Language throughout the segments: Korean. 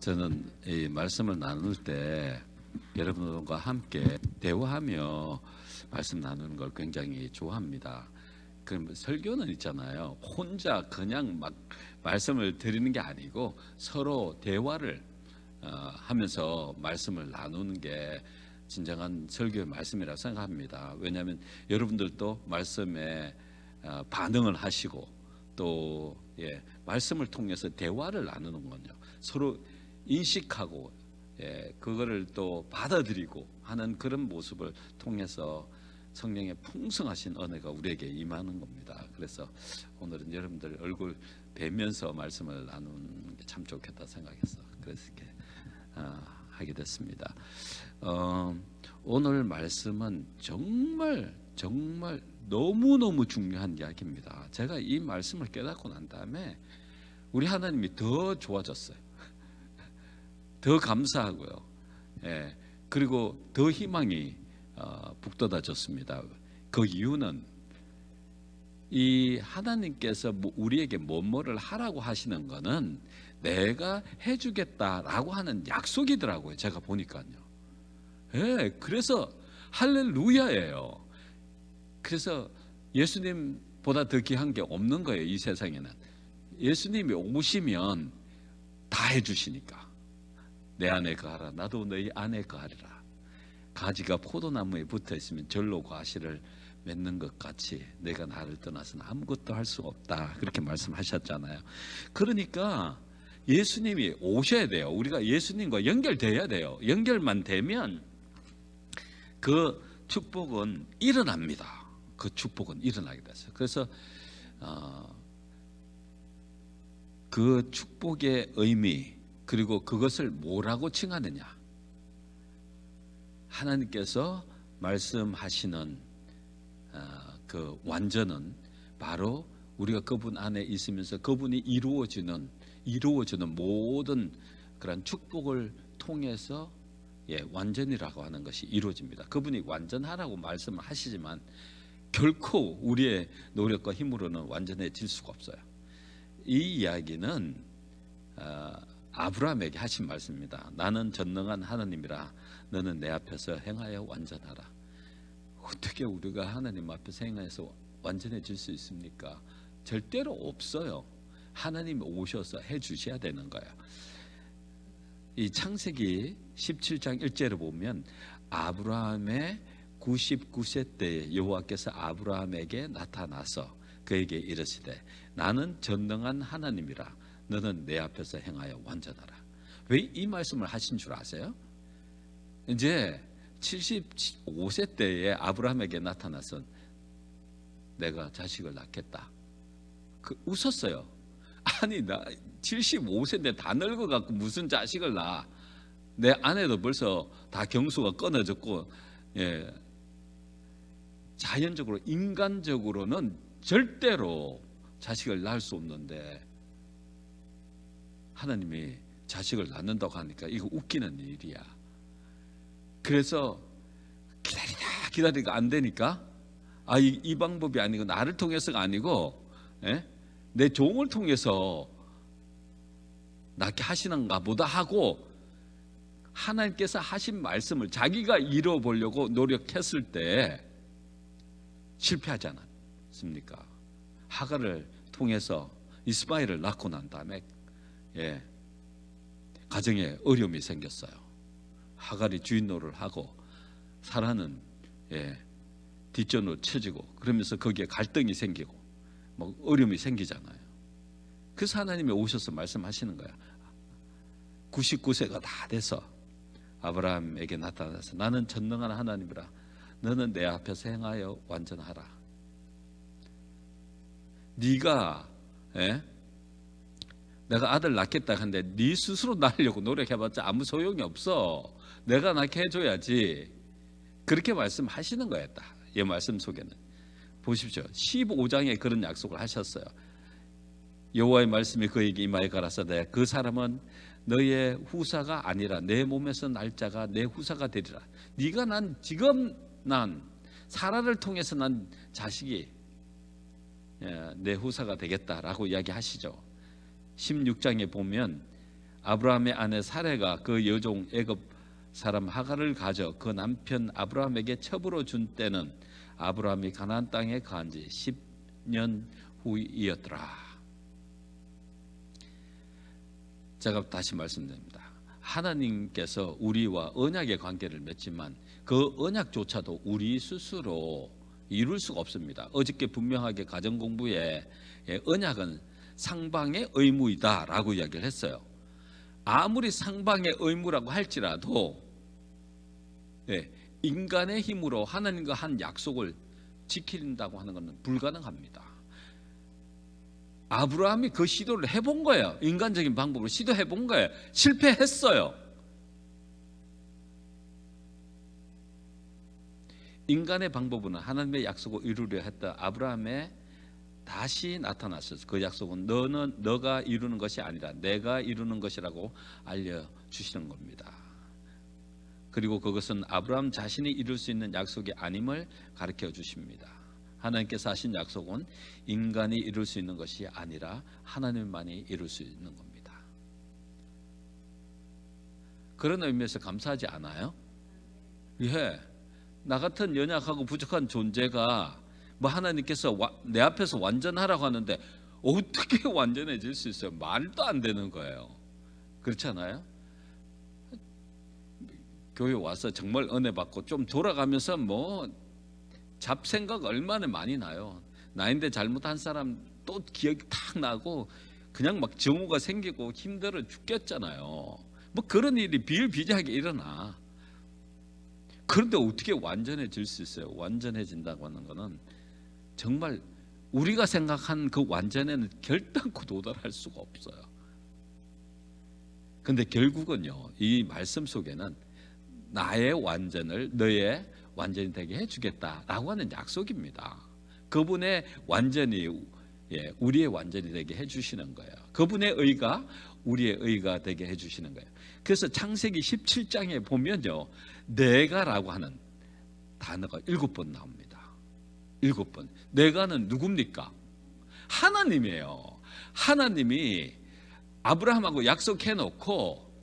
저는 이 말씀을 나눌 때 여러분들과 함께 대화하며 말씀 나누는 걸 굉장히 좋아합니다. 그럼 설교는 있잖아요. 혼자 그냥 막 말씀을 드리는 게 아니고 서로 대화를 하면서 말씀을 나누는 게 진정한 설교의 말씀이라고 생각합니다. 왜냐하면 여러분들도 말씀에 반응을 하시고 또 말씀을 통해서 대화를 나누는 건요. 서로 인식하고 그거를 또 받아들이고 하는 그런 모습을 통해서 성령의 풍성하신 은혜가 우리에게 임하는 겁니다. 그래서 오늘은 여러분들 얼굴 뵈면서 말씀을 나누는 게 참 좋겠다 생각해서 그래서 이렇게 하게 됐습니다. 오늘 말씀은 정말 너무너무 중요한 이야기입니다. 제가 이 말씀을 깨닫고 난 다음에 우리 하나님이 더 좋아졌어요. 더 감사하고요. 그리고 더 희망이 북돋아졌습니다. 그 이유는 이 하나님께서 우리에게 뭐뭐를 하라고 하시는 거는 내가 해주겠다라고 하는 약속이더라고요. 제가 보니까요. 그래서 할렐루야예요. 그래서 예수님보다 더 귀한 게 없는 거예요. 이 세상에는. 예수님이 오시면 다 해주시니까. 내 안에 거하라 나도 너희 안에 거하리라. 가지가 포도나무에 붙어 있으면 절로 과실을 맺는 것 같이 내가 나를 떠나서는 아무것도 할 수 없다. 그렇게 말씀하셨잖아요. 그러니까 예수님이 오셔야 돼요. 우리가 예수님과 연결돼야 돼요. 연결만 되면 그 축복은 일어납니다. 그 축복은 일어나게 됐어요. 그래서 그 축복의 의미 그리고 그것을 뭐라고 칭하느냐? 하나님께서 말씀하시는 그 완전은 바로 우리가 그분 안에 있으면서 그분이 이루어지는 모든 그런 축복을 통해서 완전이라고 하는 것이 이루어집니다. 그분이 완전하라고 말씀을 하시지만 결코 우리의 노력과 힘으로는 완전해질 수가 없어요. 이 이야기는 아브라함에게 하신 말씀입니다. 나는 전능한 하나님이라 너는 내 앞에서 행하여 완전하라. 어떻게 우리가 하나님 앞에서 행해서 완전해질 수 있습니까? 절대로 없어요. 하나님이 오셔서 해주셔야 되는 거예요. 이 창세기 17장 1절을 보면 아브라함의 99세 때에 여호와께서 아브라함에게 나타나서 그에게 이르시되 나는 전능한 하나님이라 너는 내 앞에서 행하여 완전하라. 왜 이 말씀을 하신 줄 아세요? 이제 75세 때에 아브라함에게 나타나서 내가 자식을 낳겠다. 웃었어요. 아니 나 75세인데 다 늙어갖고 무슨 자식을 낳아. 내 아내도 벌써 다 경수가 끊어졌고 자연적으로 인간적으로는 절대로 자식을 낳을 수 없는데 하나님이 자식을 낳는다고 하니까 이거 웃기는 일이야. 그래서 기다리니까 안 되니까 이 방법이 아니고 나를 통해서가 아니고 내 종을 통해서 낳게 하시는가 보다 하고 하나님께서 하신 말씀을 자기가 이뤄보려고 노력했을 때 실패하지 않았습니까? 하갈을 통해서 이스마엘을 낳고 난 다음에 가정에 어려움이 생겼어요. 하갈이 주인 노릇을 하고 사라는 뒷전으로 쳐지고 그러면서 거기에 갈등이 생기고 뭐 어려움이 생기잖아요. 그래서 하나님이 오셔서 말씀하시는 거야. 99세가 다 돼서 아브라함에게 나타나서 나는 전능한 하나님이라 너는 내 앞에서 행하여 완전하라. 네가 내가 아들 낳겠다 하는데 네 스스로 낳으려고 노력해봤자 아무 소용이 없어. 내가 낳게 해줘야지. 그렇게 말씀하시는 거였다. 이 말씀 속에는 보십시오. 15장에 그런 약속을 하셨어요. 여호와의 말씀이 그에게 임하여 가라사대 그 사람은 너의 후사가 아니라 내 몸에서 날 자가 내 후사가 되리라. 네가 지금 난 사라를 통해서 난 자식이 내 후사가 되겠다라고 이야기하시죠. 16장에 보면 아브라함의 아내 사레가 그 여종 애굽 사람 하갈을 가져 그 남편 아브라함에게 첩으로 준 때는 아브라함이 가나안 땅에 거한 지 10년 후이었더라. 제가 다시 말씀드립니다. 하나님께서 우리와 언약의 관계를 맺지만 그 언약조차도 우리 스스로 이룰 수가 없습니다. 어저께 분명하게 가정공부에 언약은 상방의 의무이다라고 이야기를 했어요. 아무리 상방의 의무라고 할지라도 인간의 힘으로 하나님과 한 약속을 지킨다고 하는 것은 불가능합니다. 아브라함이 그 시도를 해본 거예요. 인간적인 방법으로 시도해본 거예요. 실패했어요. 인간의 방법은 하나님의 약속을 이루려 했던 아브라함의 다시 나타났어요. 그 약속은 너가 이루는 것이 아니라 내가 이루는 것이라고 알려주시는 겁니다. 그리고 그것은 아브라함 자신이 이룰 수 있는 약속이 아님을 가르쳐 주십니다. 하나님께서 하신 약속은 인간이 이룰 수 있는 것이 아니라 하나님만이 이룰 수 있는 겁니다. 그런 의미에서 감사하지 않아요? 예. 나 같은 연약하고 부족한 존재가 뭐 하나님께서 내 앞에서 완전하라고 하는데 어떻게 완전해질 수 있어요? 말도 안 되는 거예요. 그렇지 않아요? 교회 와서 정말 은혜 받고 좀 돌아가면서 뭐 잡생각 얼마나 많이 나요. 나인데 잘못한 사람 또 기억이 탁 나고 그냥 막 정오가 생기고 힘들어 죽겠잖아요. 뭐 그런 일이 비일비재하게 일어나. 그런데 어떻게 완전해질 수 있어요? 완전해진다고 하는 거는 정말 우리가 생각한 그 완전에는 결단코 도달할 수가 없어요. 근데 결국은요, 이 말씀 속에는 나의 완전을 너의 완전히 되게 해주겠다라고 하는 약속입니다. 그분의 완전히 우리의 완전히 되게 해주시는 거예요. 그분의 의가 우리의 의가 되게 해주시는 거예요. 그래서 창세기 17장에 보면요, 내가라고 하는 단어가 7번 나옵니다. 7번. 내가는 누굽니까? 하나님이에요. 하나님이 아브라함하고 약속해놓고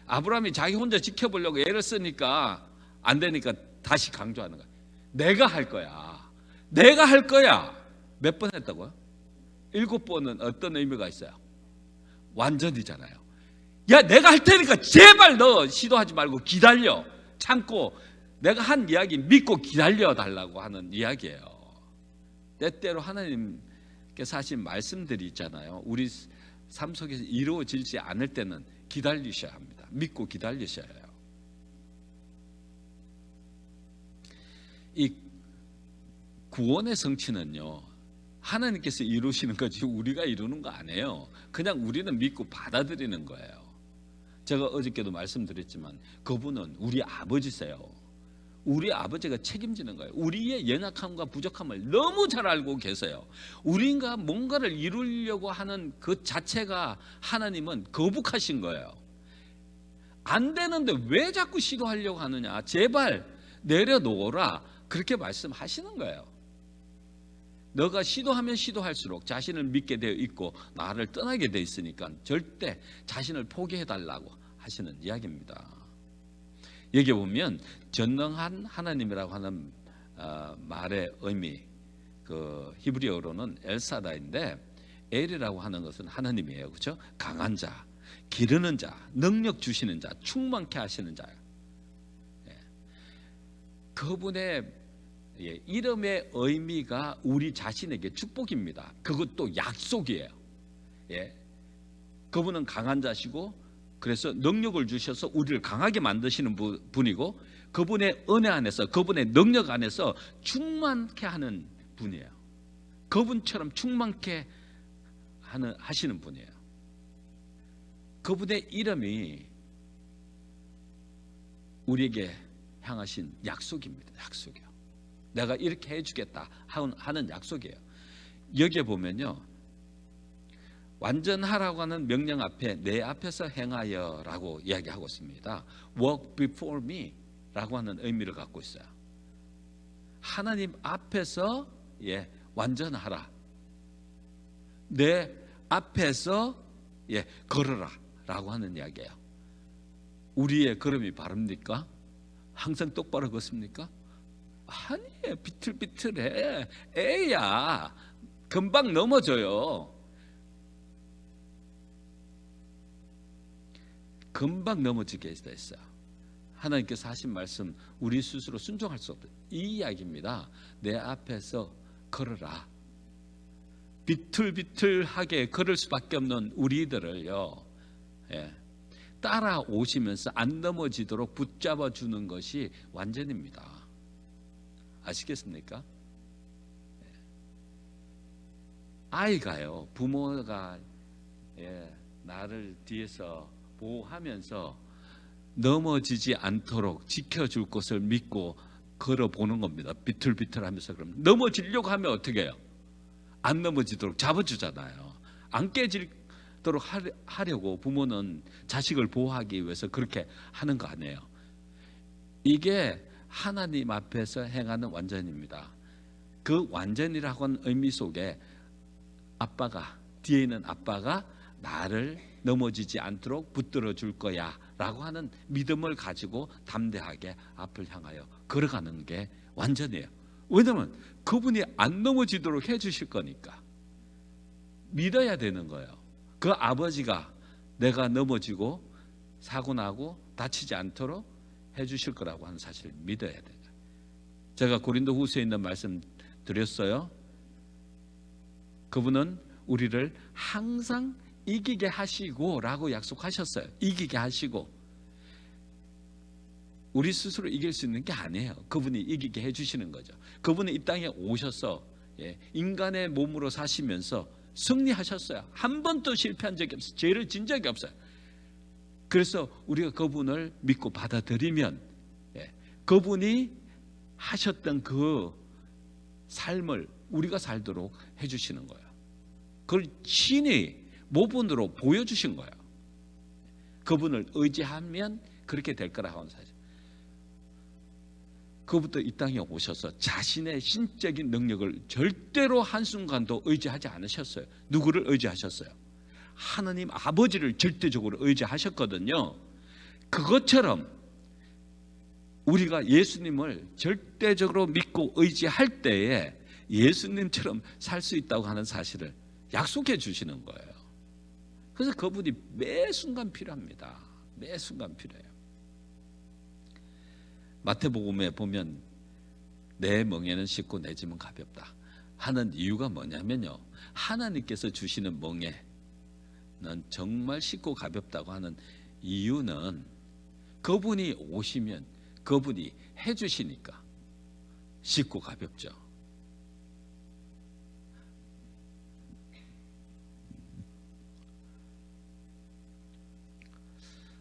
아브라함이 자기 혼자 지켜보려고 애를 쓰니까 안 되니까 다시 강조하는 거야. 내가 할 거야. 내가 할 거야. 몇 번 했다고요? 7번은 어떤 의미가 있어요? 완전이잖아요. 야, 내가 할 테니까 제발 너 시도하지 말고 기다려. 참고 내가 한 이야기 믿고 기다려 달라고 하는 이야기예요. 때때로 하나님께서 하신 말씀들이 있잖아요. 우리 삶 속에서 이루어지지 않을 때는 기다리셔야 합니다. 믿고 기다리셔야 해요. 이 구원의 성취는요, 하나님께서 이루시는 거지 우리가 이루는 거 아니에요. 그냥 우리는 믿고 받아들이는 거예요. 제가 어저께도 말씀드렸지만 그분은 우리 아버지세요. 우리 아버지가 책임지는 거예요. 우리의 연약함과 부족함을 너무 잘 알고 계세요. 우리가 뭔가를 이루려고 하는 그 자체가 하나님은 거북하신 거예요. 안 되는데 왜 자꾸 시도하려고 하느냐. 제발 내려놓으라. 그렇게 말씀하시는 거예요. 너가 시도하면 시도할수록 자신을 믿게 되어 있고 나를 떠나게 되어 있으니까 절대 자신을 포기해달라고 하시는 이야기입니다. 여기 보면 전능한 하나님이라고 하는 말의 의미, 그 히브리어로는 엘사다인데 엘이라고 하는 것은 하나님이에요. 그렇죠? 강한 자, 기르는 자, 능력 주시는 자, 충만케 하시는 자예요. 그분의 이름의 의미가 우리 자신에게 축복입니다. 그것도 약속이에요. 그분은 강한 자시고 그래서 능력을 주셔서 우리를 강하게 만드시는 분이고 그분의 은혜 안에서 그분의 능력 안에서 충만케 하는 분이에요. 그분처럼 충만케 하시는 분이에요. 그분의 이름이 우리에게 향하신 약속입니다. 약속이요. 내가 이렇게 해주겠다 하는 약속이에요. 여기에 보면요, 완전하라고 하는 명령 앞에 내 앞에서 행하여라고 이야기하고 있습니다. Walk before me 라고 하는 의미를 갖고 있어요. 하나님 앞에서 완전하라. 내 앞에서 걸어라 라고 하는 이야기예요. 우리의 걸음이 바릅니까? 항상 똑바로 걷습니까? 아니에요. 비틀비틀해. 애야 금방 넘어져요. 금방 넘어지게 돼 있어요. 하나님께서 하신 말씀 우리 스스로 순종할 수 없다. 이 이야기입니다. 내 앞에서 걸어라. 비틀비틀하게 걸을 수밖에 없는 우리들을요, 따라오시면서 안 넘어지도록 붙잡아 주는 것이 완전입니다. 아시겠습니까? 아이가요, 부모가 나를 뒤에서 보호하면서 넘어지지 않도록 지켜줄 것을 믿고 걸어보는 겁니다. 비틀비틀하면서. 그럼 넘어지려고 하면 어떻게 해요? 안 넘어지도록 잡아주잖아요. 안 깨지도록 하려고 부모는 자식을 보호하기 위해서 그렇게 하는 거 아니에요. 이게 하나님 앞에서 행하는 완전입니다. 그 완전이라고 하는 의미 속에 뒤에 있는 아빠가 나를 넘어지지 않도록 붙들어 줄 거야 라고 하는 믿음을 가지고 담대하게 앞을 향하여 걸어가는 게 완전이에요. 왜냐하면 그분이 안 넘어지도록 해주실 거니까 믿어야 되는 거예요. 그 아버지가 내가 넘어지고 사고 나고 다치지 않도록 해주실 거라고 하는 사실을 믿어야 돼요. 제가 고린도 후서에 있는 말씀 드렸어요. 그분은 우리를 항상 이기게 하시고 라고 약속하셨어요. 이기게 하시고. 우리 스스로 이길 수 있는 게 아니에요. 그분이 이기게 해주시는 거죠. 그분은 이 땅에 오셔서 인간의 몸으로 사시면서 승리하셨어요. 한 번도 실패한 적이 없어요. 죄를 진 적이 없어요. 그래서 우리가 그분을 믿고 받아들이면 그분이 하셨던 그 삶을 우리가 살도록 해주시는 거예요. 그걸 신이 모분으로 보여주신 거예요. 그분을 의지하면 그렇게 될 거라고 하는 사실. 그부터 이 땅에 오셔서 자신의 신적인 능력을 절대로 한순간도 의지하지 않으셨어요. 누구를 의지하셨어요? 하나님 아버지를 절대적으로 의지하셨거든요. 그것처럼 우리가 예수님을 절대적으로 믿고 의지할 때에 예수님처럼 살 수 있다고 하는 사실을 약속해 주시는 거예요. 그래서 그분이 매 순간 필요합니다. 매 순간 필요해요. 마태복음에 보면 내 멍에는 쉽고 내 짐은 가볍다 하는 이유가 뭐냐면요, 하나님께서 주시는 멍에는 정말 쉽고 가볍다고 하는 이유는 그분이 오시면 그분이 해주시니까 쉽고 가볍죠.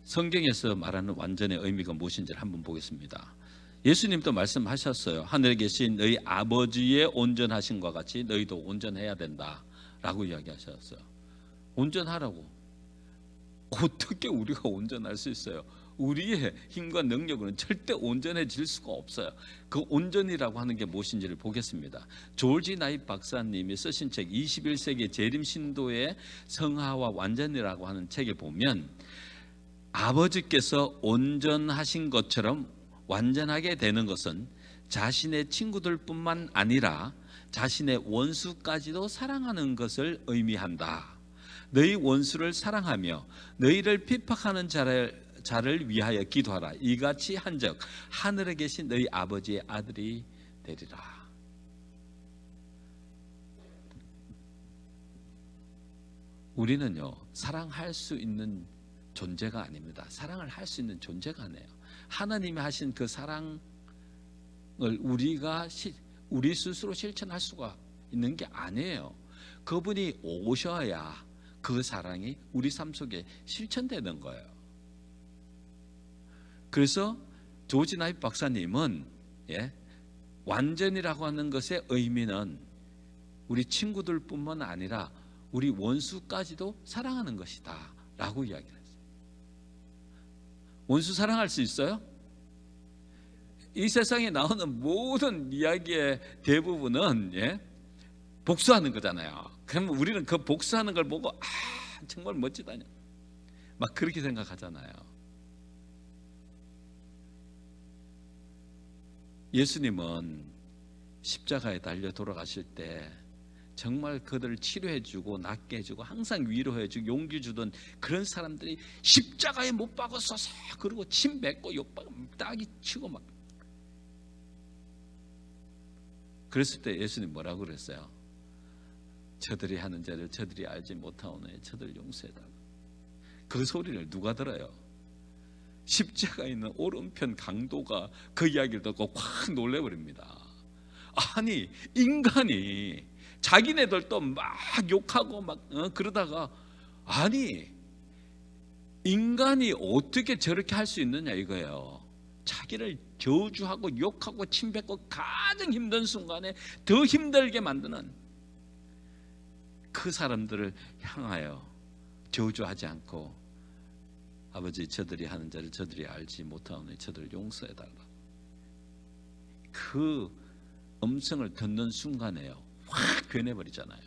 성경에서 말하는 완전의 의미가 무엇인지를 한번 보겠습니다. 예수님도 말씀하셨어요. 하늘에 계신 너희 아버지의 온전하심과 같이 너희도 온전해야 된다라고 이야기하셨어요. 온전하라고. 어떻게 우리가 온전할 수 있어요? 우리의 힘과 능력으로는 절대 온전해질 수가 없어요. 그 온전이라고 하는 게 무엇인지를 보겠습니다. 조지 나잇 박사님이 쓰신 책 21세기 재림 신도의 성화와 완전이라고 하는 책에 보면 아버지께서 온전하신 것처럼 완전하게 되는 것은 자신의 친구들뿐만 아니라 자신의 원수까지도 사랑하는 것을 의미한다. 너희 원수를 사랑하며 너희를 핍박하는 자를 위하여 기도하라. 이같이 한즉 하늘에 계신 너희 아버지의 아들이 되리라. 우리는요, 사랑할 수 있는 존재가 아닙니다. 사랑을 할 수 있는 존재가 아니에요. 하나님이 하신 그 사랑을 우리 스스로 실천할 수가 있는 게 아니에요. 그분이 오셔야 그 사랑이 우리 삶 속에 실천되는 거예요. 그래서 조지 나잇 박사님은 완전이라고 하는 것의 의미는 우리 친구들뿐만 아니라 우리 원수까지도 사랑하는 것이다 라고 이야기를 했어요. 원수 사랑할 수 있어요? 이 세상에 나오는 모든 이야기의 대부분은 복수하는 거잖아요. 그러면 우리는 그 복수하는 걸 보고 정말 멋지다냐. 막 그렇게 생각하잖아요. 예수님은 십자가에 달려 돌아가실 때 정말 그들을 치료해주고 낫게 해주고 항상 위로해주고 용기 주던 그런 사람들이 십자가에 못 박았어서 그러고 침 뱉고 욕박 따기 치고 막 그랬을 때 예수님 뭐라고 그랬어요? 저들이 하는 죄를 저들이 알지 못하오니 저들 용서해달라. 그 소리를 누가 들어요? 십자가에 있는 오른편 강도가 그 이야기를 듣고 확 놀래버립니다. 아니 인간이 자기네들도 막 욕하고 막 그러다가 아니 인간이 어떻게 저렇게 할 수 있느냐 이거예요. 자기를 저주하고 욕하고 침뱉고 가장 힘든 순간에 더 힘들게 만드는 그 사람들을 향하여 저주하지 않고 아버지 저들이 하는 죄를 저들이 알지 못하오니 저들을 용서해달라. 그 음성을 듣는 순간에요 확 변해버리잖아요.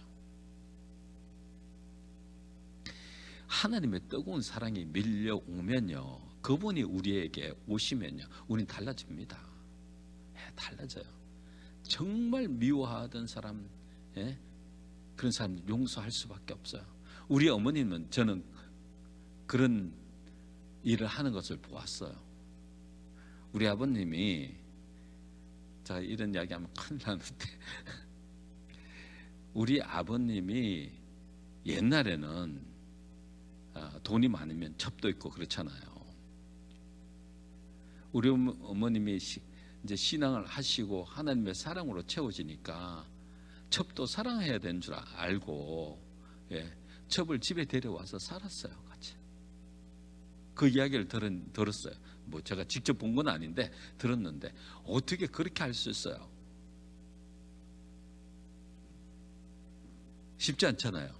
하나님의 뜨거운 사랑이 밀려오면요 그분이 우리에게 오시면요 우린 달라집니다. 달라져요. 정말 미워하던 사람 그런 사람 용서할 수밖에 없어요. 우리 어머님은 저는 그런 일을 하는 것을 보았어요. 우리 아버님이 제가 이런 이야기하면 큰일 나는데 우리 아버님이 옛날에는 돈이 많으면 첩도 있고 그렇잖아요. 우리 어머님이 이제 신앙을 하시고 하나님의 사랑으로 채워지니까 첩도 사랑해야 되는 줄 알고 첩을 집에 데려와서 살았어요. 같이. 그 이야기를 들었어요. 뭐 제가 직접 본 건 아닌데 들었는데 어떻게 그렇게 할 수 있어요? 쉽지 않잖아요.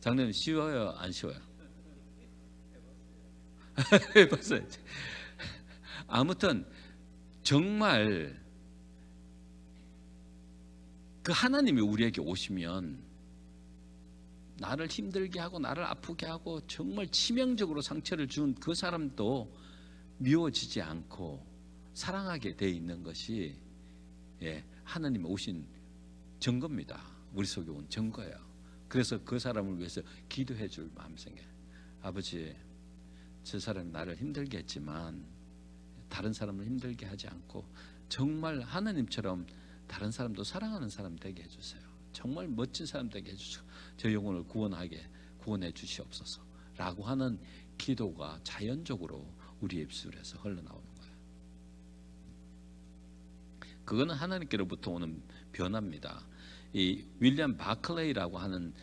장로님 쉬워요? 안 쉬워요? 해봤어요. 아무튼 정말 그 하나님이 우리에게 오시면 나를 힘들게 하고 나를 아프게 하고 정말 치명적으로 상처를 준 그 사람도 미워지지 않고 사랑하게 돼 있는 것이 하나님이 오신 증거입니다. 우리 속에 온 증거예요. 그래서 그 사람을 위해서 기도해 줄 마음 생겨. 아버지 저 사람이 나를 힘들게 했지만 다른 사람을 힘들게 하지 않고 정말 하나님처럼 다른 사람도 사랑하는 사람 되게 해주세요. 정말 멋진 사람 되게 해주시고 저 영혼을 구원해 주시옵소서 라고 하는 기도가 자연적으로 우리 입술에서 흘러나오는 거예요. 그거는 하나님께로부터 오는 변화입니다. 이 윌리엄 바클레이라고 하는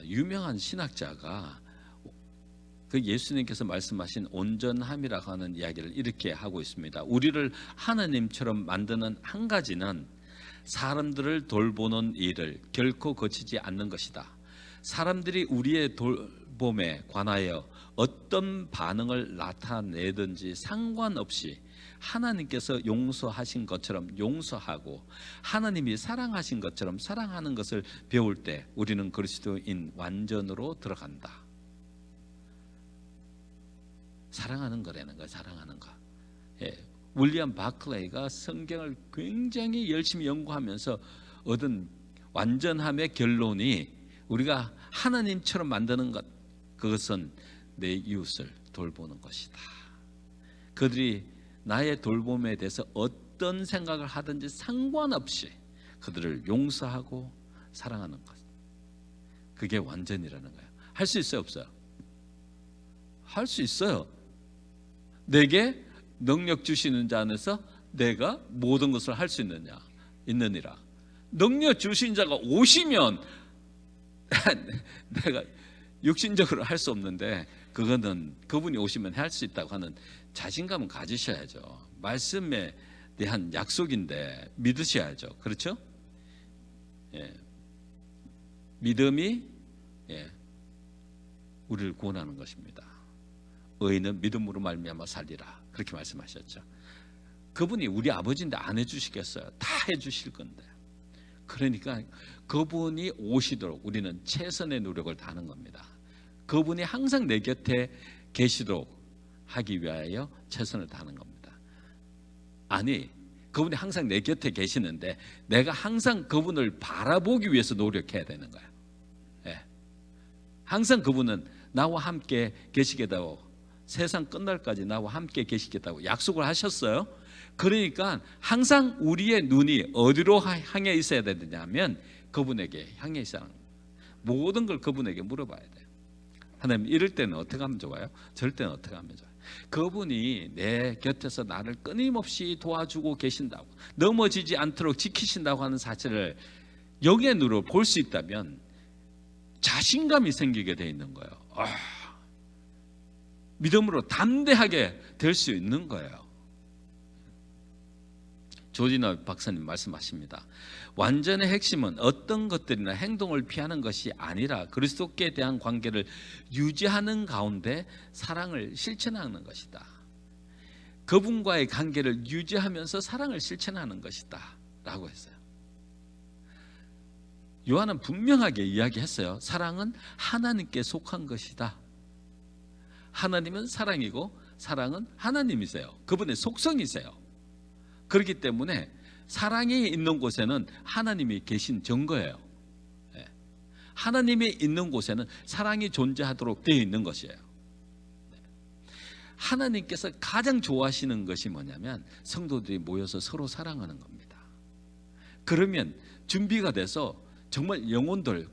유명한 신학자가 그 예수님께서 말씀하신 온전함이라고 하는 이야기를 이렇게 하고 있습니다. 우리를 하나님처럼 만드는 한 가지는 사람들을 돌보는 일을 결코 거치지 않는 것이다. 사람들이 우리의 돌봄에 관하여 어떤 반응을 나타내든지 상관없이 하나님께서 용서하신 것처럼 용서하고 하나님이 사랑하신 것처럼 사랑하는 것을 배울 때 우리는 그리스도인 완전으로 들어간다. 사랑하는 거라는 거예요. 사랑하는 거. 윌리엄 바클레이가 성경을 굉장히 열심히 연구하면서 얻은 완전함의 결론이 우리가 하나님처럼 만드는 것, 그것은 내 이웃을 돌보는 것이다. 그들이 나의 돌봄에 대해서 어떤 생각을 하든지 상관없이 그들을 용서하고 사랑하는 것, 그게 완전이라는 거예요. 할 수 있어요? 없어요? 할 수 있어요. 내게 능력 주시는 자 안에서 내가 모든 것을 할 수 있느니라. 능력 주신 자가 오시면 내가 육신적으로 할 수 없는데 그거는 그분이 오시면 할 수 있다고 하는 자신감은 가지셔야죠. 말씀에 대한 약속인데 믿으셔야죠. 그렇죠? 믿음이 우리를 구원하는 것입니다. 의인은 믿음으로 말미암아 살리라, 그렇게 말씀하셨죠. 그분이 우리 아버지인데 안 해주시겠어요? 다 해주실 건데. 그러니까 그분이 오시도록 우리는 최선의 노력을 다하는 겁니다. 그분이 항상 내 곁에 계시도록 하기 위하여 최선을 다하는 겁니다. 아니, 그분이 항상 내 곁에 계시는데 내가 항상 그분을 바라보기 위해서 노력해야 되는 거예요. 예. 항상 그분은 나와 함께 계시겠다고, 세상 끝날까지 나와 함께 계시겠다고 약속을 하셨어요. 그러니까 항상 우리의 눈이 어디로 향해 있어야 되느냐면 그분에게 향해 있어야 합니다. 모든 걸 그분에게 물어봐야 돼요. 하나님, 이럴 때는 어떻게 하면 좋아요? 저럴 때는 어떻게 하면 좋아요? 그분이 내 곁에서 나를 끊임없이 도와주고 계신다고, 넘어지지 않도록 지키신다고 하는 사실을 영의 눈으로 볼 수 있다면 자신감이 생기게 돼 있는 거예요. 믿음으로 담대하게 될 수 있는 거예요. 조진호 박사님 말씀하십니다. 완전의 핵심은 어떤 것들이나 행동을 피하는 것이 아니라 그리스도께 대한 관계를 유지하는 가운데 사랑을 실천하는 것이다. 그분과의 관계를 유지하면서 사랑을 실천하는 것이다 라고 했어요. 요한은 분명하게 이야기했어요. 사랑은 하나님께 속한 것이다. 하나님은 사랑이고 사랑은 하나님이세요. 그분의 속성이세요. 그렇기 때문에 사랑이 있는 곳에는 하나님이 계신 증거예요. 하나님이 있는 곳에는 사랑이 존재하도록 되어 있는 것이에요. 하나님께서 가장 좋아하시는 것이 뭐냐면 성도들이 모여서 서로 사랑하는 겁니다. 그러면 준비가 돼서 정말 영혼들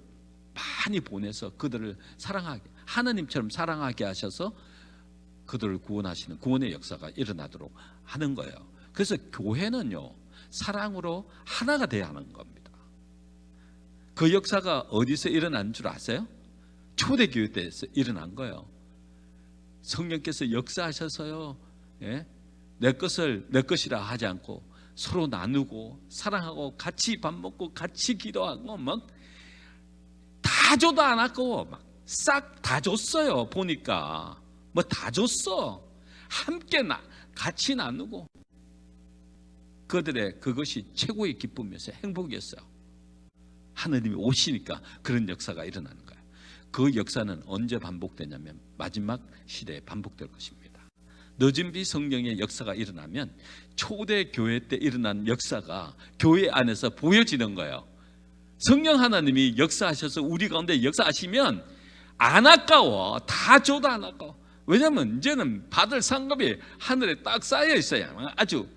많이 보내서 그들을 사랑하게, 하나님처럼 사랑하게 하셔서 그들을 구원하시는 구원의 역사가 일어나도록 하는 거예요. 그래서 교회는요, 사랑으로 하나가 돼야 하는 겁니다. 그 역사가 어디서 일어난 줄 아세요? 초대교회 때에서 일어난 거예요. 성령께서 역사하셔서요, 내 것을 내 것이라 하지 않고 서로 나누고 사랑하고 같이 밥 먹고 같이 기도하고 막 다 줘도 안 하고 막 싹 다 줬어요. 보니까 뭐 다 줬어. 함께 같이 나누고, 그들의 그것이 최고의 기쁨이었어요. 행복이었어요. 하느님이 오시니까 그런 역사가 일어나는 거예요. 그 역사는 언제 반복되냐면 마지막 시대에 반복될 것입니다. 늦은 비 성령의 역사가 일어나면 초대 교회 때 일어난 역사가 교회 안에서 보여지는 거예요. 성령 하나님이 역사하셔서 우리 가운데 역사하시면 안 아까워. 다 줘도 안 아까워. 왜냐하면 이제는 받을 상급이 하늘에 딱 쌓여 있어야 아주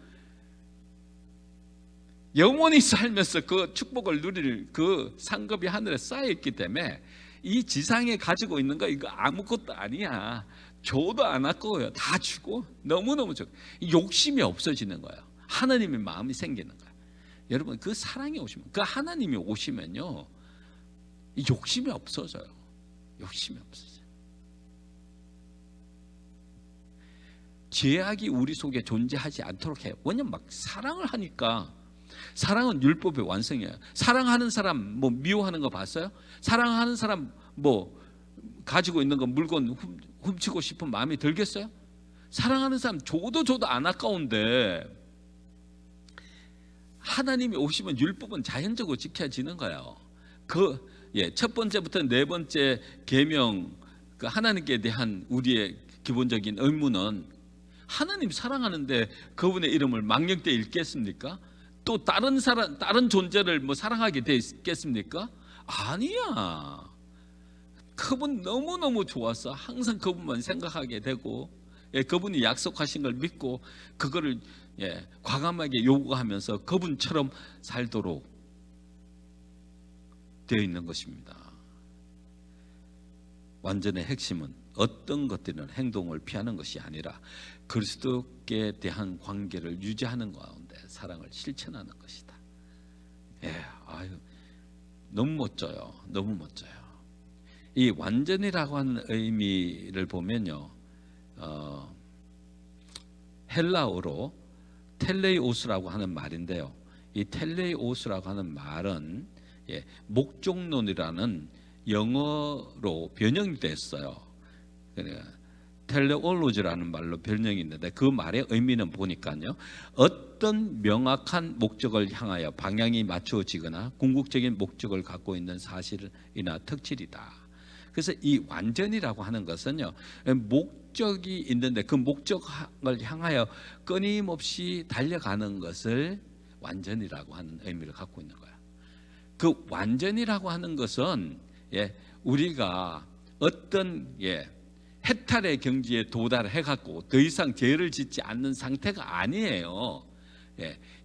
영원히 살면서 그 축복을 누릴 그 상급이 하늘에 쌓여 있기 때문에 이 지상에 가지고 있는 거 이거 아무것도 아니야. 줘도 안 아까워요. 다 주고 너무너무 좋고 욕심이 없어지는 거예요. 하나님의 마음이 생기는 거예요. 여러분, 그 사랑이 오시면, 그 하나님이 오시면요, 욕심이 없어져요. 욕심이 없어져요. 죄악이 우리 속에 존재하지 않도록 해요. 왜냐면 막 사랑을 하니까. 사랑은 율법의 완성이에요. 사랑하는 사람 뭐 미워하는 거 봤어요? 사랑하는 사람 뭐 가지고 있는 거 물건 훔치고 싶은 마음이 들겠어요? 사랑하는 사람 줘도 안 아까운데 하나님이 오시면 율법은 자연적으로 지켜지는 거예요. 첫 번째부터 네 번째 계명, 그 하나님께 대한 우리의 기본적인 의무는 하나님 사랑하는데 그분의 이름을 망령되이 읽겠습니까? 또 다른 존재를 뭐 사랑하게 돼 있겠습니까? 아니야. 그분 너무너무 좋아서 항상 그분만 생각하게 되고, 그분이 약속하신 걸 믿고 그거를 과감하게 요구하면서 그분처럼 살도록 되어 있는 것입니다. 완전의 핵심은 어떤 것들은 행동을 피하는 것이 아니라 그리스도께 대한 관계를 유지하는 가운데 사랑을 실천하는 것이다. 너무 멋져요. 너무 멋져요. 이 완전이라고 하는 의미를 보면요, 헬라어로 텔레이오스라고 하는 말인데요, 이 텔레이오스라고 하는 말은 목적론이라는 영어로 변형이 됐어요. 텔레올로지라는 말로 변형이 있는데 그 말의 의미는 보니까요, 어떤 명확한 목적을 향하여 방향이 맞추어지거나 궁극적인 목적을 갖고 있는 사실이나 특질이다. 그래서 이 완전이라고 하는 것은요, 목적이 있는데 그 목적을 향하여 끊임없이 달려가는 것을 완전이라고 하는 의미를 갖고 있는 거예요. 그 완전이라고 하는 것은 우리가 어떤 해탈의 경지에 도달해 갖고 더 이상 죄를 짓지 않는 상태가 아니에요.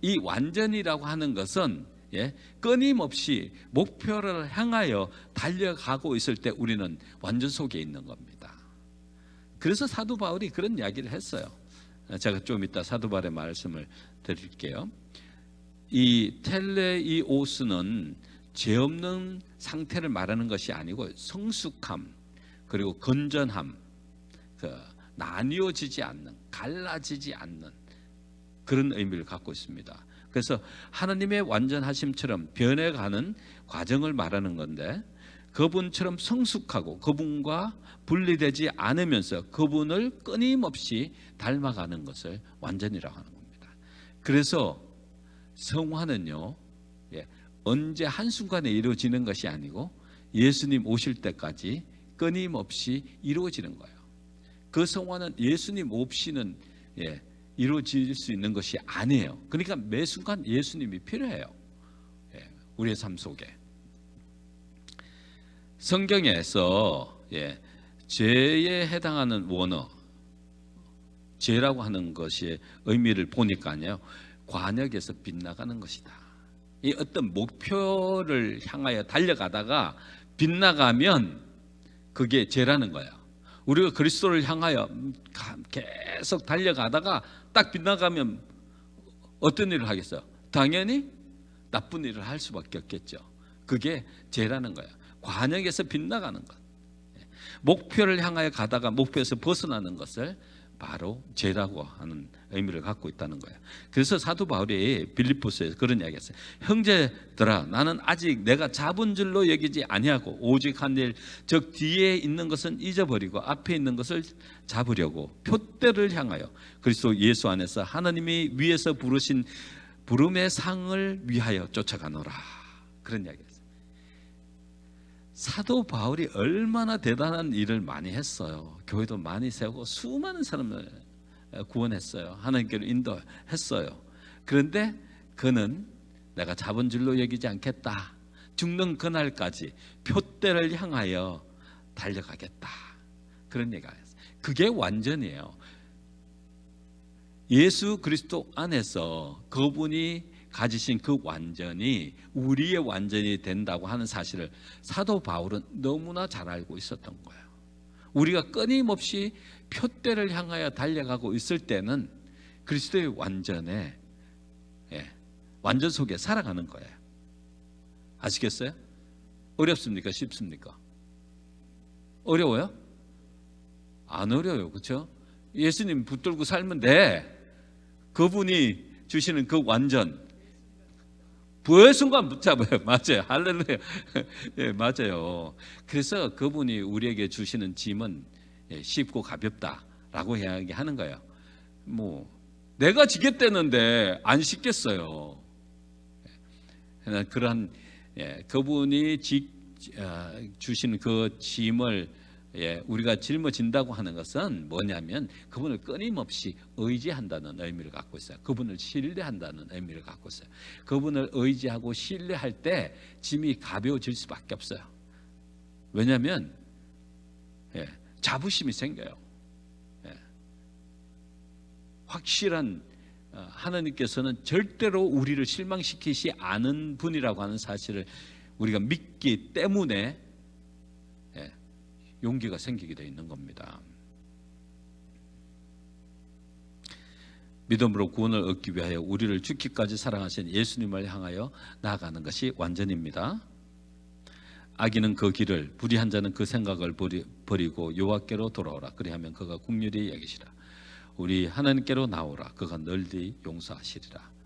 이 완전이라고 하는 것은 끊임없이 목표를 향하여 달려가고 있을 때 우리는 완전 속에 있는 겁니다. 그래서 사도 바울이 그런 이야기를 했어요. 제가 좀 이따 사도 바울의 말씀을 드릴게요. 이 텔레이오스는 죄 없는 상태를 말하는 것이 아니고 성숙함, 그리고 건전함, 나뉘어지지 않는, 갈라지지 않는 그런 의미를 갖고 있습니다. 그래서 하나님의 완전하심처럼 변해가는 과정을 말하는 건데, 그분처럼 성숙하고 그분과 분리되지 않으면서 그분을 끊임없이 닮아가는 것을 완전이라고 하는 겁니다. 그래서 성화는요, 언제 한순간에 이루어지는 것이 아니고 예수님 오실 때까지 끊임없이 이루어지는 거예요. 그 성화는 예수님 없이는 이루어질 수 있는 것이 아니에요. 그러니까 매 순간 예수님이 필요해요. 우리의 삶 속에. 성경에서 죄에 해당하는 원어, 죄라고 하는 것의 의미를 보니까요, 관역에서 빗나가는 것이다. 이 어떤 목표를 향하여 달려가다가 빗나가면 그게 죄라는 거예요. 우리가 그리스도를 향하여 계속 달려가다가 딱 빗나가면 어떤 일을 하겠어요? 당연히 나쁜 일을 할 수밖에 없겠죠. 그게 죄라는 거예요. 관역에서 빗나가는 것. 목표를 향하여 가다가 목표에서 벗어나는 것을 바로 죄라고 하는 의미를 갖고 있다는 거예요. 그래서 사도 바울이 빌립보서에서 그런 이야기했어요. 형제들아, 나는 아직 내가 잡은 줄로 여기지 아니하고 오직 한 일, 즉 뒤에 있는 것은 잊어버리고 앞에 있는 것을 잡으려고 표대를 향하여 그리스도 예수 안에서 하나님이 위에서 부르신 부름의 상을 위하여 쫓아가노라. 그런 이야기였어요. 사도 바울이 얼마나 대단한 일을 많이 했어요. 교회도 많이 세우고 수많은 사람을 구원했어요. 하나님께로 인도했어요. 그런데 그는 내가 잡은 줄로 여기지 않겠다. 죽는 그날까지 표대를 향하여 달려가겠다. 그런 얘기가 있어요. 그게 완전이에요. 예수 그리스도 안에서 그분이 가지신 그 완전이 우리의 완전이 된다고 하는 사실을 사도 바울은 너무나 잘 알고 있었던 거예요. 우리가 끊임없이 표대를 향하여 달려가고 있을 때는 그리스도의 완전에 완전 속에 살아가는 거예요. 아시겠어요? 어렵습니까? 쉽습니까? 어려워요? 안 어려워요. 그렇죠? 예수님 붙들고 살면 돼. 그분이 주시는 그 완전 부의 순간 붙잡아요. 맞아요. 할렐루야. 맞아요. 그래서 그분이 우리에게 주시는 짐은 쉽고 가볍다라고 이야기하는 거예요. 내가 지겠다는데 안 쉽겠어요. 그러한 그분이 주신 그 짐을 우리가 짊어진다고 하는 것은 뭐냐면 그분을 끊임없이 의지한다는 의미를 갖고 있어요. 그분을 신뢰한다는 의미를 갖고 있어요. 그분을 의지하고 신뢰할 때 짐이 가벼워질 수밖에 없어요. 왜냐하면 자부심이 생겨요. 확실한 하나님께서는 절대로 우리를 실망시키지 않은 분이라고 하는 사실을 우리가 믿기 때문에 용기가 생기게 되어 있는 겁니다. 믿음으로 구원을 얻기 위하여 우리를 죽기까지 사랑하신 예수님을 향하여 나아가는 것이 완전입니다. 악인은 그 길을, 불의한 자는 그 생각을 버리고 여호와께로 돌아오라. 그리하면 그가 긍휼히 여기시라. 우리 하나님께로 나오라. 그가 널리 용서하시리라.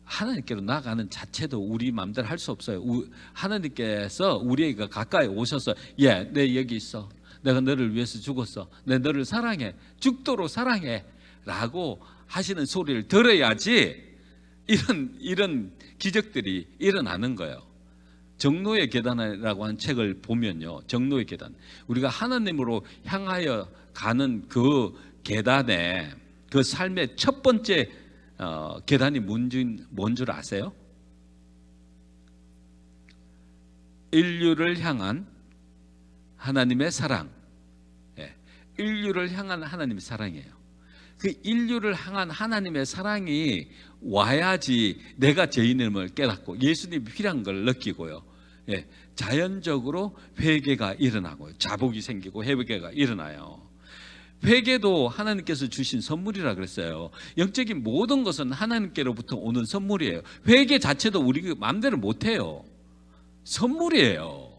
하나님께로 나아가는 자체도 우리 마음대로 할 수 없어요. 하나님께서 우리에게 가까이 오셔서 내 여기 있어. 내가 너를 위해서 죽었어. 내 너를 사랑해. 죽도록 사랑해. 라고 하시는 소리를 들어야지 이런 기적들이 일어나는 거예요. 정노의 계단이라고 하는 책을 보면요, 정노의 계단, 우리가 하나님으로 향하여 가는 그 계단에, 그 삶의 첫 번째 계단이 뭔 줄 아세요? 인류를 향한 하나님의 사랑. 예, 인류를 향한 하나님의 사랑이에요. 그 인류를 향한 하나님의 사랑이 와야지 내가 죄인임을 깨닫고 예수님이 필요한 걸 느끼고요, 예, 자연적으로 회개가 일어나고요, 자복이 생기고 회개가 일어나요. 회개도 하나님께서 주신 선물이라 그랬어요. 영적인 모든 것은 하나님께로부터 오는 선물이에요. 회개 자체도 우리 마음대로 못해요. 선물이에요.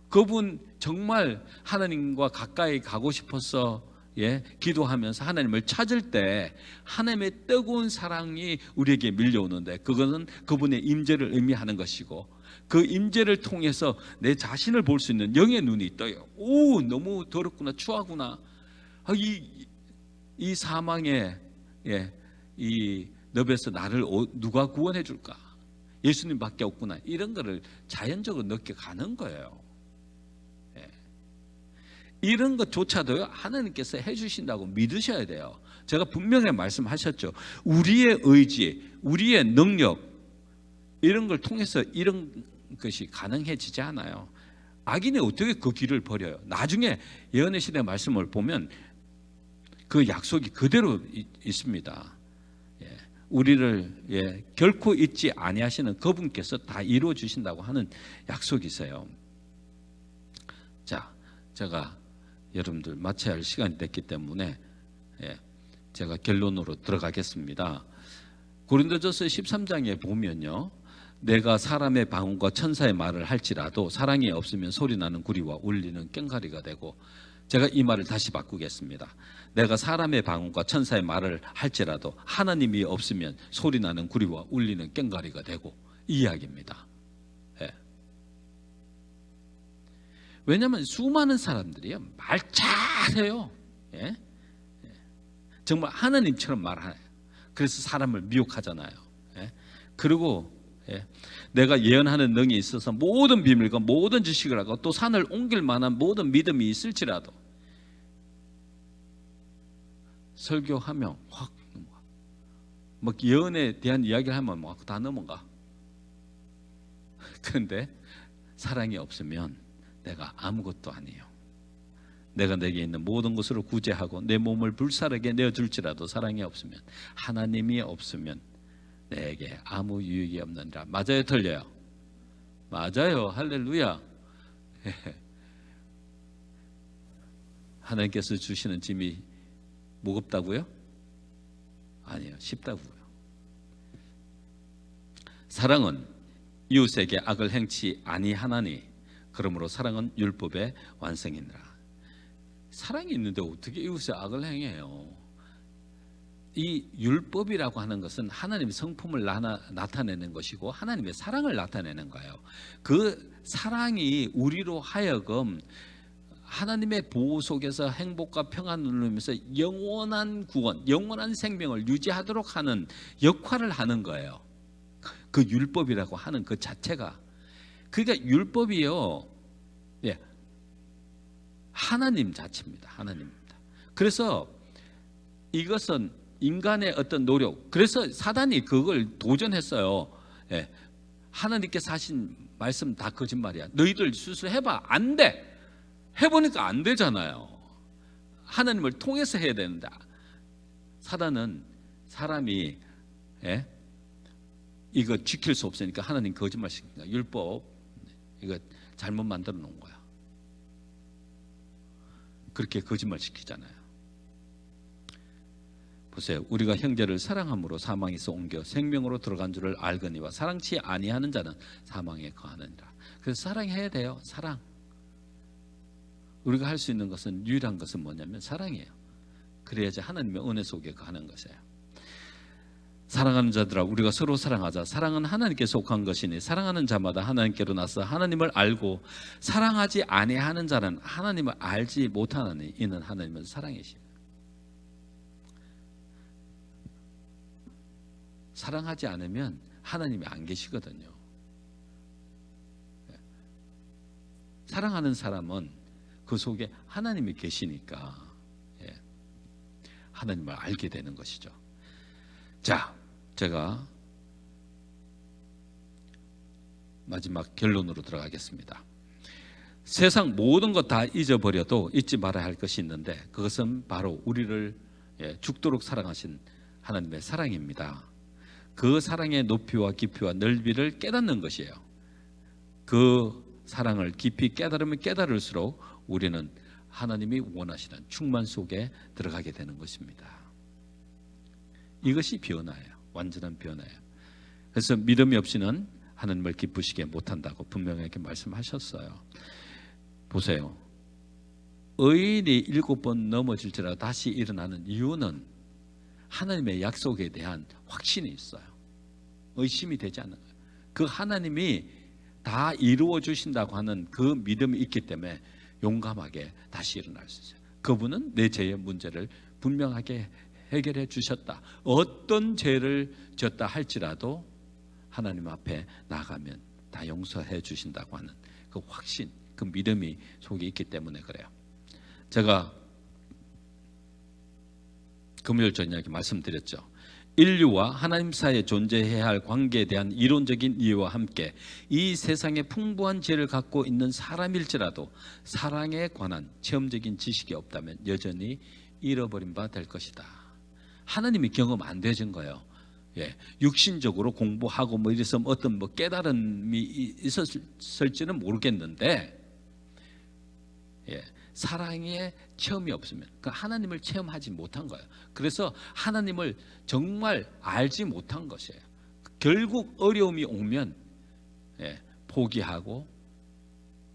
그분 정말 하나님과 가까이 가고 싶어서, 예, 기도하면서 하나님을 찾을 때 하나님의 뜨거운 사랑이 우리에게 밀려오는데, 그거는 그분의 임재를 의미하는 것이고, 그 임재를 통해서 내 자신을 볼 수 있는 영의 눈이 떠요. 오, 너무 더럽구나, 추하구나, 이 사망의, 예, 이 늪에서 나를 누가 구원해 줄까? 예수님밖에 없구나. 이런 거를 자연적으로 느껴가는 거예요. 예. 이런 것조차도요, 하나님께서 해주신다고 믿으셔야 돼요. 제가 분명히 말씀하셨죠. 우리의 의지, 우리의 능력, 이런 걸 통해서 이런 것이 가능해지지 않아요. 악인이 어떻게 그 길을 버려요? 나중에 예언의 시대 말씀을 보면 그 약속이 그대로 있습니다. 예, 우리를, 예, 결코 잊지 아니하시는 그분께서 다 이루어 주신다고 하는 약속이 있어요. 자, 제가 여러분들 마쳐야 할 시간이 됐기 때문에, 예, 제가 결론으로 들어가겠습니다. 고린도전서 13장에 보면요, 내가 사람의 방언과 천사의 말을 할지라도 사랑이 없으면 소리나는 구리와 울리는 꽹과리가 되고, 제가 이 말을 다시 바꾸겠습니다. 내가 사람의 방언과 천사의 말을 할지라도 하나님이 없으면 소리나는 구리와 울리는 꽹과리가 되고, 이 이야기입니다. 예. 왜냐하면 수많은 사람들이요, 말 잘해요. 예? 예. 정말 하나님처럼 말해요. 그래서 사람을 미혹하잖아요. 예? 그리고, 예, 내가 예언하는 능이 있어서 모든 비밀과 모든 지식을 하고 또 산을 옮길 만한 모든 믿음이 있을지라도 설교하면 확 넘어가. 막 예언에 대한 이야기를 하면 막 다 넘어가. 그런데 사랑이 없으면 내가 아무것도 아니에요. 내가 내게 있는 모든 것으로 구제하고 내 몸을 불사르게 내어줄지라도 사랑이 없으면, 하나님이 없으면 내게 아무 유익이 없느니라. 맞아요, 틀려요? 맞아요. 할렐루야. 하나님께서 주시는 짐이 무겁다고요? 아니에요, 쉽다고요. 사랑은 이웃에게 악을 행치 아니하나니 그러므로 사랑은 율법의 완성이니라. 사랑이 있는데 어떻게 이웃에 악을 행해요? 이 율법이라고 하는 것은 하나님의 성품을 나타내는 것이고 하나님의 사랑을 나타내는 거예요. 그 사랑이 우리로 하여금 하나님의 보호 속에서 행복과 평안을 누리면서 영원한 구원, 영원한 생명을 유지하도록 하는 역할을 하는 거예요. 그 율법이라고 하는 그 자체가. 그러니까 율법이요, 예, 하나님 자체입니다. 하나님입니다. 그래서 이것은 인간의 어떤 노력, 그래서 사단이 그걸 도전했어요. 예, 하나님께서 하신 말씀 다 거짓말이야. 너희들 스스로 해봐. 안 돼. 해보니까 안 되잖아요. 하나님을 통해서 해야 되는데, 사단은 사람이, 예, 이거 지킬 수 없으니까 하나님 거짓말 시킵니다. 율법 이거 잘못 만들어 놓은 거야. 그렇게 거짓말 시키잖아요. 보세요. 우리가 형제를 사랑함으로 사망에서 옮겨 생명으로 들어간 줄을 알거니와 사랑치 아니하는 자는 사망에 거하느니라. 그래서 사랑해야 돼요. 사랑. 우리가 할 수 있는 것은, 유일한 것은 뭐냐면 사랑이에요. 그래야지 하나님의 은혜 속에 거하는 것이에요. 사랑하는 자들아, 우리가 서로 사랑하자. 사랑은 하나님께 속한 것이니 사랑하는 자마다 하나님께로 나서 하나님을 알고, 사랑하지 아니하는 자는 하나님을 알지 못하나니 이는 하나님은 사랑이시오. 사랑하지 않으면 하나님이 안 계시거든요. 사랑하는 사람은 그 속에 하나님이 계시니까 하나님을 알게 되는 것이죠. 자, 제가 마지막 결론으로 들어가겠습니다. 세상 모든 것 다 잊어버려도 잊지 말아야 할 것이 있는데 그것은 바로 우리를 죽도록 사랑하신 하나님의 사랑입니다. 그 사랑의 높이와 깊이와 넓이를 깨닫는 것이에요. 그 사랑을 깊이 깨달으면 깨달을수록 우리는 하나님이 원하시는 충만 속에 들어가게 되는 것입니다. 이것이 변화예요. 완전한 변화예요. 그래서 믿음이 없이는 하나님을 기쁘시게 못한다고 분명하게 말씀하셨어요. 보세요. 의인이 7번 넘어질지라도 다시 일어나는 이유는 하나님의 약속에 대한 확신이 있어요. 의심이 되지 않는 거예요. 그 하나님이 다 이루어 주신다고 하는 그 믿음이 있기 때문에 용감하게 다시 일어날 수 있어요. 그분은 내 죄의 문제를 분명하게 해결해 주셨다. 어떤 죄를 졌다 할지라도 하나님 앞에 나가면 다 용서해 주신다고 하는 그 확신, 그 믿음이 속에 있기 때문에 그래요. 제가 금요일 저녁에 말씀드렸죠. 인류와 하나님 사이에 존재해야 할 관계에 대한 이론적인 이해와 함께 이 세상에 풍부한 지혜를 갖고 있는 사람일지라도 사랑에 관한 체험적인 지식이 없다면 여전히 잃어버린 바 될 것이다. 하나님이 경험 안 되신 거예요. 육신적으로 공부하고 뭐 이래서 어떤 뭐 깨달음이 있었을지는 모르겠는데 사랑의 체험이 없으면 그 하나님을 체험하지 못한 거예요. 그래서 하나님을 정말 알지 못한 것이에요. 결국 어려움이 오면 포기하고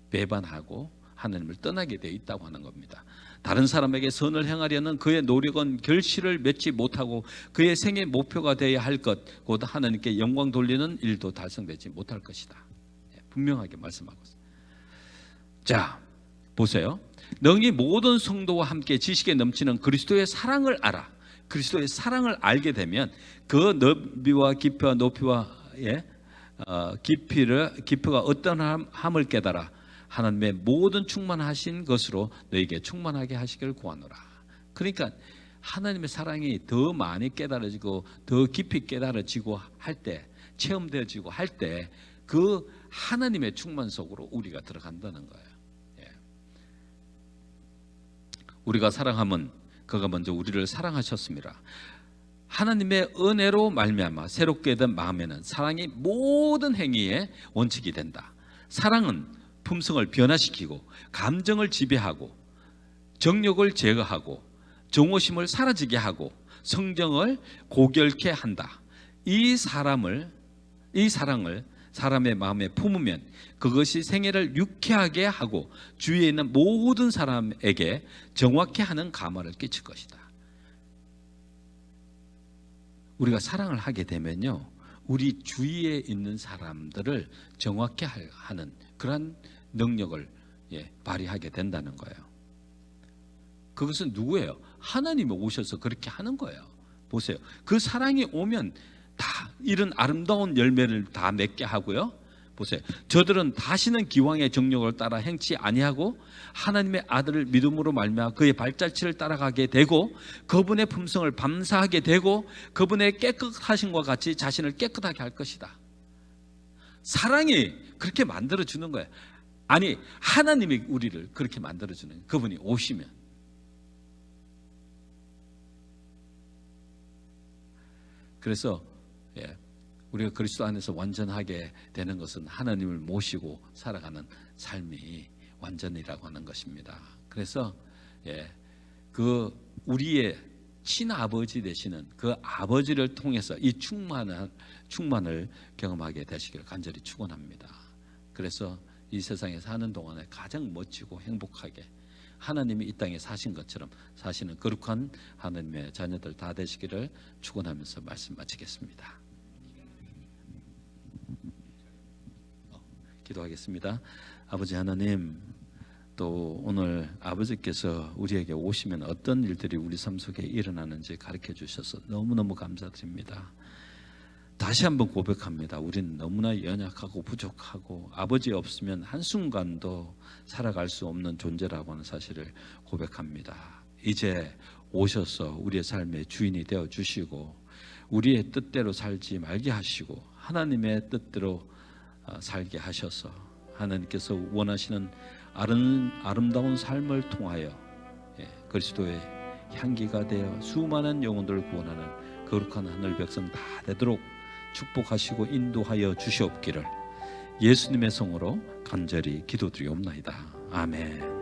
배반하고 하나님을 떠나게 돼 있다고 하는 겁니다. 다른 사람에게 선을 행하려는 그의 노력은 결실을 맺지 못하고 그의 생의 목표가 되어야 할 것, 곧 하나님께 영광 돌리는 일도 달성되지 못할 것이다. 분명하게 말씀하고 있습니다. 자, 보세요. 너희 모든 성도와 함께 지식에 넘치는 그리스도의 사랑을 알아. 그리스도의 사랑을 알게 되면 그 넓이와 깊이와 높이와 깊이가 어떠함을 깨달아 하나님의 모든 충만하신 것으로 너에게 충만하게 하시기를 구하노라. 그러니까 하나님의 사랑이 더 많이 깨달아지고 더 깊이 깨달아지고 할 때, 체험되어지고 할 때 그 하나님의 충만 속으로 우리가 들어간다는 거예요. 우리가 사랑하면 그가 먼저 우리를 사랑하셨습니다. 하나님의 은혜로 말미암아 새롭게 된 마음에는 사랑이 모든 행위의 원칙이 된다. 사랑은 품성을 변화시키고 감정을 지배하고 정욕을 제거하고 정오심을 사라지게 하고 성정을 고결케 한다. 이 사랑을 사람의 마음에 품으면 그것이 생애를 유쾌하게 하고 주위에 있는 모든 사람에게 정확히 하는 감화를 끼칠 것이다. 우리가 사랑을 하게 되면요, 우리 주위에 있는 사람들을 정확히 하는 그런 능력을 발휘하게 된다는 거예요. 그것은 누구예요? 하나님이 오셔서 그렇게 하는 거예요. 보세요. 그 사랑이 오면 다 이런 아름다운 열매를 다 맺게 하고요. 보세요. 저들은 다시는 기왕의 정욕을 따라 행치 아니하고 하나님의 아들을 믿음으로 말미암아 그의 발자취를 따라가게 되고 그분의 품성을 감사하게 되고 그분의 깨끗하심과 같이 자신을 깨끗하게 할 것이다. 사랑이 그렇게 만들어주는 거예요. 아니, 하나님이 우리를 그렇게 만들어주는 거예요. 그분이 오시면. 그래서 우리가 그리스도 안에서 완전하게 되는 것은 하나님을 모시고 살아가는 삶이 완전이라고 하는 것입니다. 그래서 그 우리의 친아버지 되시는 그 아버지를 통해서 이 충만을 경험하게 되시기를 간절히 축원합니다. 그래서 이 세상에 사는 동안에 가장 멋지고 행복하게 하나님이 이 땅에 사신 것처럼 사시는 거룩한 하나님의 자녀들 다 되시기를 축원하면서 말씀 마치겠습니다. 기도하겠습니다. 아버지 하나님, 또 오늘 아버지께서 우리에게 오시면 어떤 일들이 우리 삶 속에 일어나는지 가르쳐 주셔서 너무너무 감사드립니다. 다시 한번 고백합니다. 우리는 너무나 연약하고 부족하고 아버지 없으면 한순간도 살아갈 수 없는 존재라고 하는 사실을 고백합니다. 이제 오셔서 우리의 삶의 주인이 되어 주시고 우리의 뜻대로 살지 말게 하시고 하나님의 뜻대로 살게 하셔서 하나님께서 원하시는 아름다운 삶을 통하여 그리스도의 향기가 되어 수많은 영혼들을 구원하는 거룩한 하늘 백성 다 되도록 축복하시고 인도하여 주시옵기를 예수님의 성으로 간절히 기도드리옵나이다. 아멘.